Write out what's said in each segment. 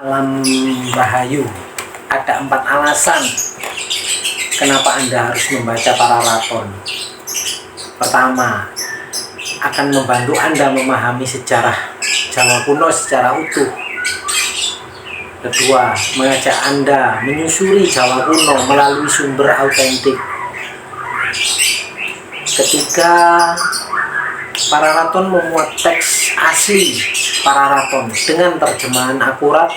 Salam Rahayu. Ada 4 alasan kenapa Anda harus membaca Pararaton. Pertama, akan membantu Anda memahami sejarah Jawa kuno secara utuh. Kedua, mengajak Anda menyusuri Jawa kuno melalui sumber autentik. Ketiga, Pararaton memuat teks asli Pararaton dengan terjemahan akurat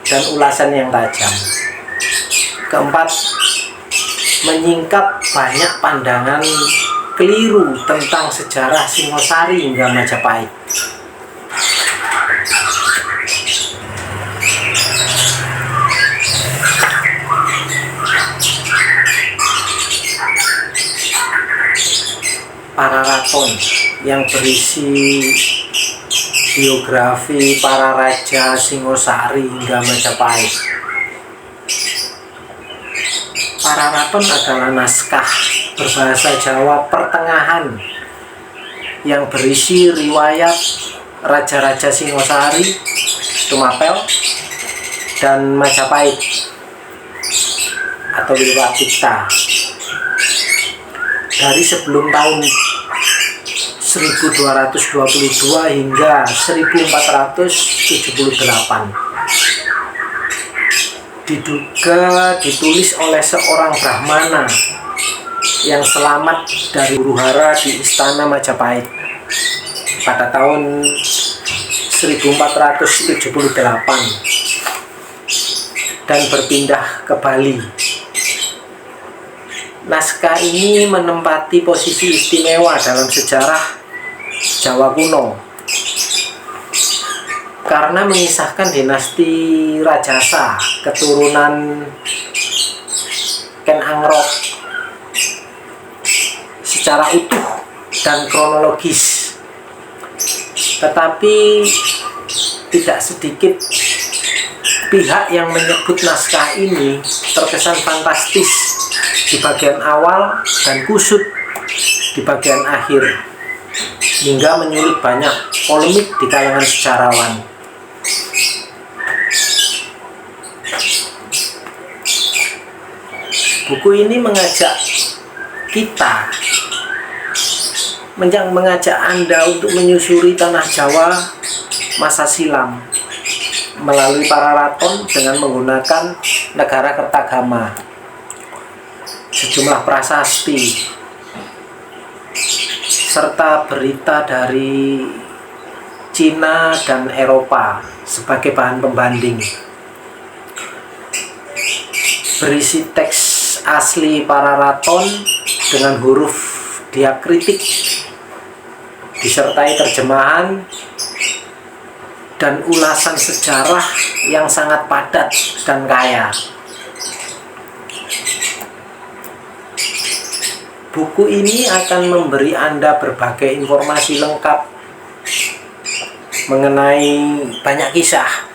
dan ulasan yang tajam. Keempat, menyingkap banyak pandangan keliru tentang sejarah Singosari hingga Majapahit. Pararaton yang berisi biografi para raja Singosari hingga Majapahit. Pararaton adalah naskah berbahasa Jawa pertengahan yang berisi riwayat raja-raja Singosari, Tumapel, dan Majapahit atau Wirapita dari sebelum tahun 1222 hingga 1478. Diduga ditulis oleh seorang Brahmana yang selamat dari huru-hara di Istana Majapahit pada tahun 1478 dan berpindah ke Bali. Naskah ini menempati posisi istimewa dalam sejarah Jawa kuno karena mengisahkan dinasti Rajasa keturunan Ken Angrok secara utuh dan kronologis. Tetapi tidak sedikit pihak yang menyebut naskah ini terkesan fantastis di bagian awal dan kusut di bagian akhir, hingga menyulut banyak polemik di kalangan sejarawan. Buku ini mengajak Anda untuk menyusuri tanah Jawa masa silam melalui Pararaton dengan menggunakan negara Kertagama, sejumlah prasasti, serta berita dari Cina dan Eropa sebagai bahan pembanding. Berisi teks asli Pararaton dengan huruf diakritik, disertai terjemahan dan ulasan sejarah yang sangat padat dan kaya. Buku ini akan memberi Anda berbagai informasi lengkap mengenai banyak kisah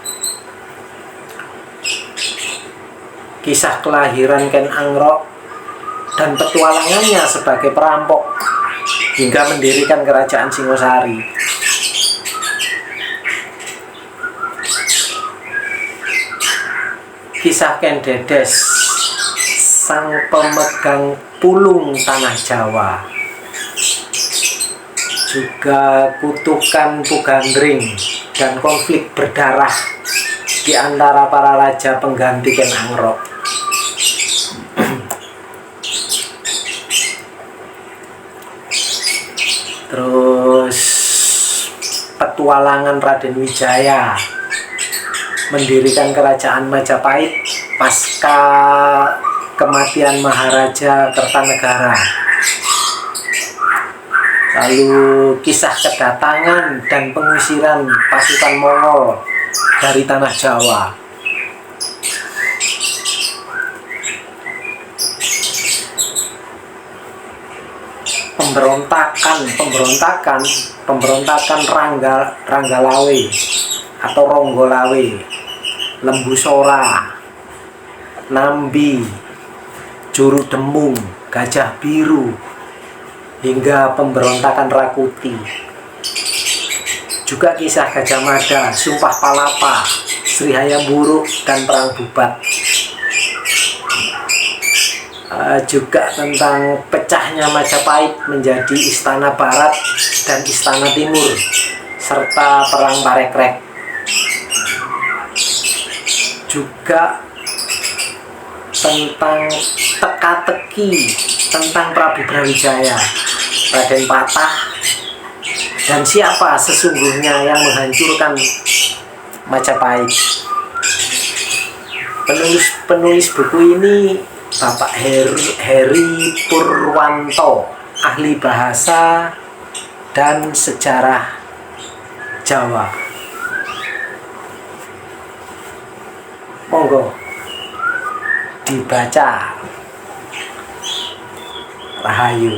kelahiran Ken Angrok dan petualangannya sebagai perampok hingga mendirikan kerajaan Singosari. Kisah Ken Dedes, sang pemegang pulung tanah Jawa, juga kutukan Pugandring dan konflik berdarah di antara para raja pengganti Ken Angrok. Terus petualangan Raden Wijaya mendirikan kerajaan Majapahit pasca kematian Maharaja Kertanegara. Lalu kisah kedatangan dan pengusiran pasukan Mongol dari tanah Jawa. Pemberontakan Ranggalawe atau Ronggolawe, Lembu Sora, Nambi, Juru Demung, Gajah Biru, hingga pemberontakan Rakuti. Juga kisah Gajah Mada, Sumpah Palapa, Sri Hayam Wuruk dan Perang Bubat. Juga tentang pecahnya Majapahit menjadi Istana Barat dan Istana Timur, serta Perang Parekrek. Juga tentang teka-teki tentang Prabu Brawijaya, Raden Patah, dan siapa sesungguhnya yang menghancurkan Majapahit. Penulis buku ini Bapak Heri Purwanto, ahli bahasa dan sejarah Jawa. Monggo dibaca. Rahayu.